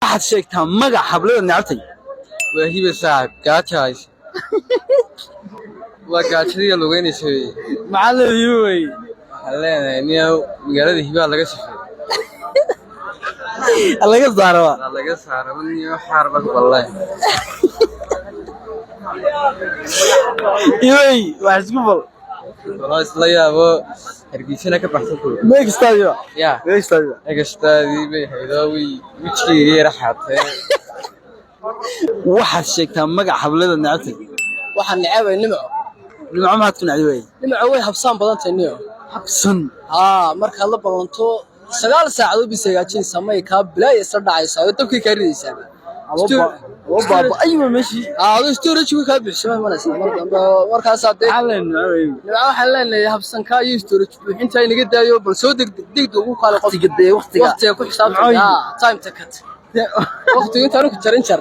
waxaad sheegtaa magac hablada nacabtay وهي بساعة قاتشايس وقاتشية لوين يسوي macallin yuway حلنا إني مقالة هبة لقى سفر laga saaro لقى سعر مني حاربك والله yuway wax isku bal خلاص لا يا أبو هرقيسنا كبحث كله meeg istaayo يا meeg istaayo أجستادي بهيداوي وتشيري رحت waxaad sheegtaa magac hablada nacabtay waxaan necebay nimco nimco maad ku nacdi way nimco way habsaan badan tahay niyo habsan markaad la badanto 9 saacadood bis hagaajin samay ka bilaa isla dhacaysa oo dabkii ka ridaysa baaba ayma meeshii adoo storage ka bixisay manaysa markaas aad macallin nimco waxaan leenahay habsan ka iyo storage buuxinta inaga daayo bal soo degdeg ugu qaali qof waqtiga ku xisaabtan time ta kat waqtiga inta anu ku jarin jar